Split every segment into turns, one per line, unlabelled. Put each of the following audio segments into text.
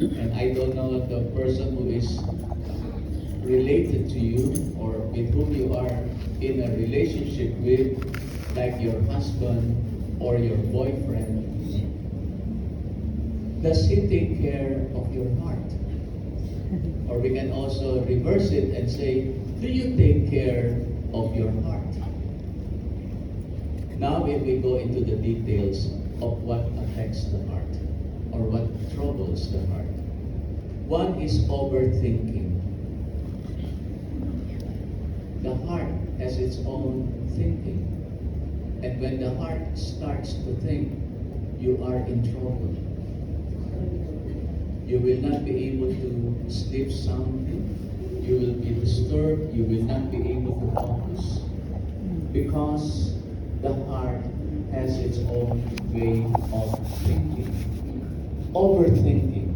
And I don't know the person who is related to you or with whom you are in a relationship with, like your husband or your boyfriend. Does he take care of your heart? Or we can also reverse it and say, do you take care of your heart? Now if we go into the details of what affects the heart or what troubles the heart. One is overthinking. The heart has its own thinking. And when the heart starts to think, you are in trouble. You will not be able to sleep soundly. You will be disturbed. You will not be able to focus. Because the heart has its own way of thinking. Overthinking.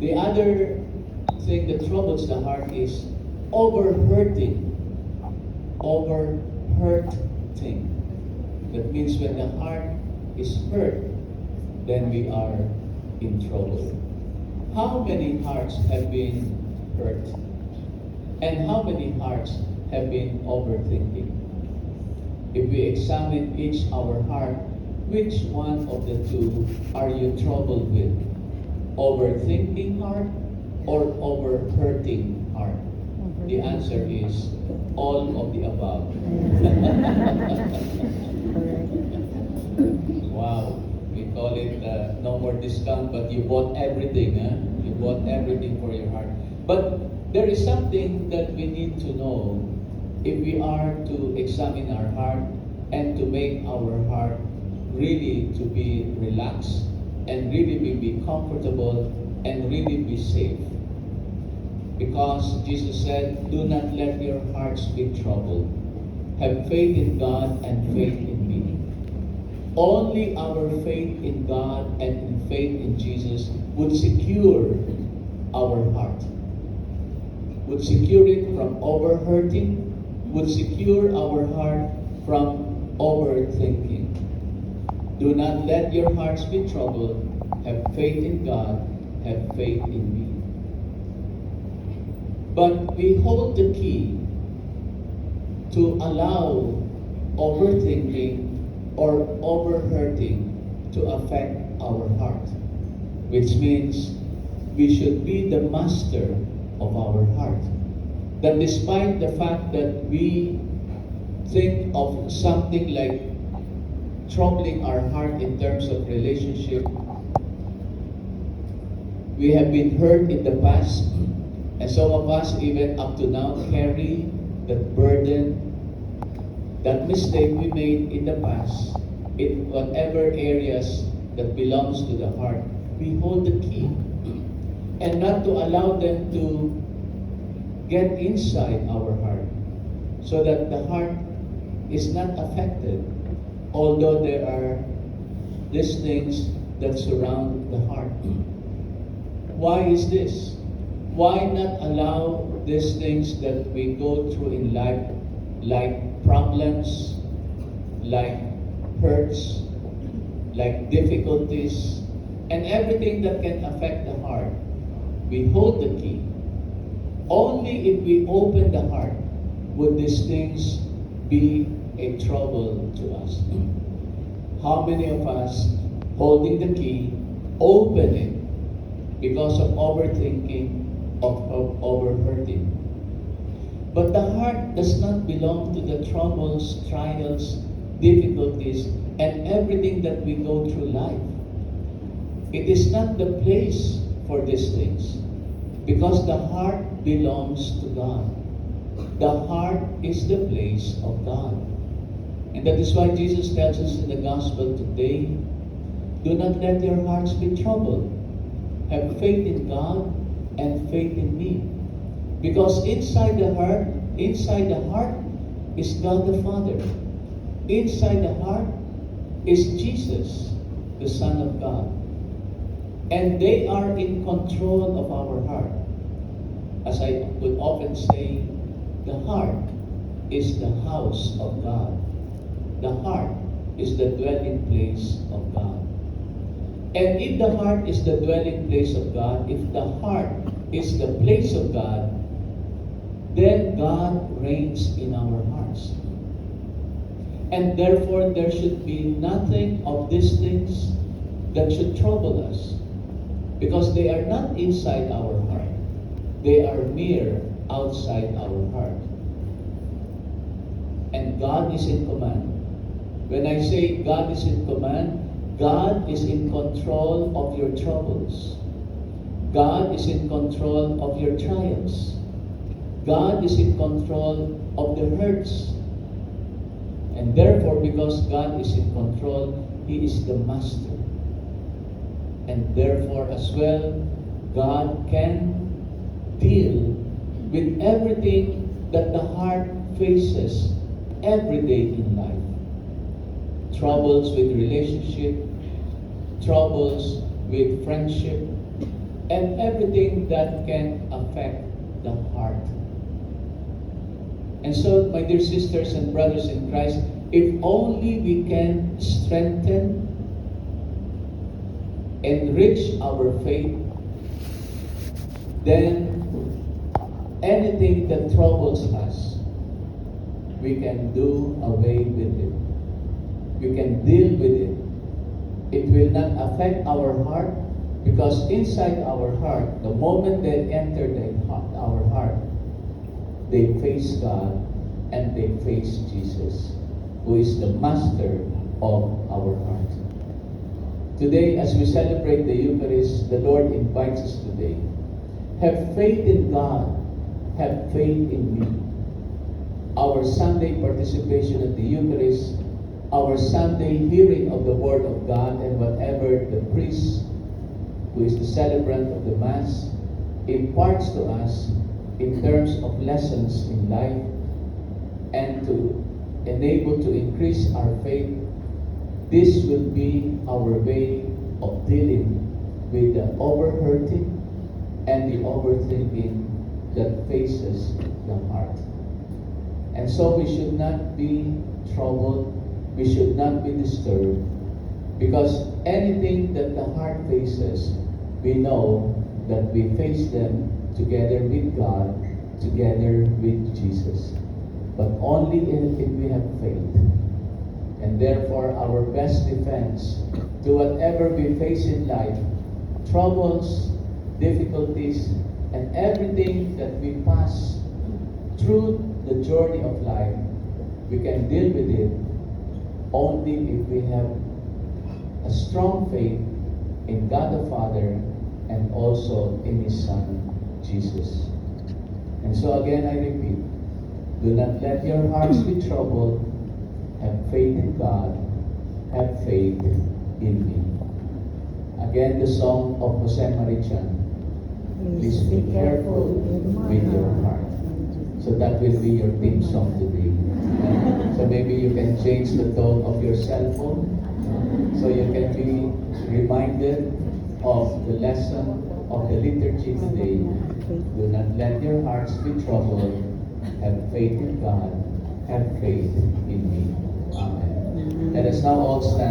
The other thing that troubles the heart is overhurting. Overhurting. That means when the heart is hurt, then we are in trouble. How many hearts have been hurt? And how many hearts have been overthinking? If we examine each our heart, which one of the two are you troubled with? Overthinking heart or overhurting heart? The answer is all of the above. Wow. We call it no more discount, but you bought everything. You bought everything for your heart. But there is something that we need to know if we are to examine our heart and to make our heart really to be relaxed and really be comfortable and really be safe. Because Jesus said, do not let your hearts be troubled. Have faith in God and faith in me. Only our faith in God and in faith in Jesus would secure our heart. Would secure it from overhurting. Would secure our heart from overthinking. Do not let your hearts be troubled. Have faith in God. Have faith in me. But we hold the key to allow overthinking or overhurting to affect our heart, which means we should be the master of our heart. That despite the fact that we think of something like troubling our heart in terms of relationship, we have been hurt in the past, and some of us even up to now carry that burden, that mistake we made in the past, in whatever areas that belongs to the heart. We hold the key, and not to allow them to get inside our heart, so that the heart is not affected, although there are these things that surround the heart. Why is this? Why not allow these things that we go through in life, like problems, like hurts, like difficulties, and everything that can affect the heart? We hold the key. Only if we open the heart would these things be a trouble to us. How many of us holding the key, open it because of overthinking, of overhurting? But the heart does not belong to the troubles, trials, difficulties, and everything that we go through life. It is not the place for these things, because the heart belongs to God. The heart is the place of God. And that is why Jesus tells us in the gospel today, do not let your hearts be troubled. Have faith in God and faith in me. Because inside the heart is God the Father. Inside the heart is Jesus, the Son of God. And they are in control of our heart. As I would often say, the heart is the house of God. The heart is the dwelling place of God. And if the heart is the dwelling place of God, if the heart is the place of God, then God reigns in our hearts. And therefore, there should be nothing of these things that should trouble us, because they are not inside our heart. They are mere outside our heart. And God is in command. When I say God is in command, God is in control of your troubles. God is in control of your trials. God is in control of the hurts. And therefore, because God is in control, He is the master. And therefore, as well, God can deal with everything that the heart faces every day in life. Troubles with relationship, troubles with friendship, and everything that can affect the heart. And so, my dear sisters and brothers in Christ, if only we can strengthen, enrich our faith, then anything that troubles us, we can do away with it. We can deal with it. It will not affect our heart, because inside our heart, the moment they enter our heart, they face God and they face Jesus, who is the master of our heart. Today, as we celebrate the Eucharist, the Lord invites us today. Have faith in God. Have faith in me. Our Sunday participation at the Eucharist, our Sunday hearing of the Word of God, and whatever the priest, who is the celebrant of the Mass, imparts to us in terms of lessons in life, and to enable to increase our faith, this will be our way of dealing with the overhurting and the overthinking that faces the heart. And so we should not be troubled, we should not be disturbed, because anything that the heart faces, we know that we face them together with God, together with Jesus. But only if we have faith. And therefore, our best defense to whatever we face in life, troubles, difficulties, and everything that we pass through the journey of life, we can deal with it only if we have a strong faith in God the Father and also in His Son, Jesus. And so again, I repeat, do not let your hearts be troubled. Have faith in God. Have faith in me. Again, the song of Jose Marichan. Please be careful with your heart. So that will be your theme song today. So maybe you can change the tone of your cell phone, so you can be reminded of the lesson of the liturgy today. Do not let your hearts be troubled. Have faith in God. Have faith in me. Amen. Let us now all stand.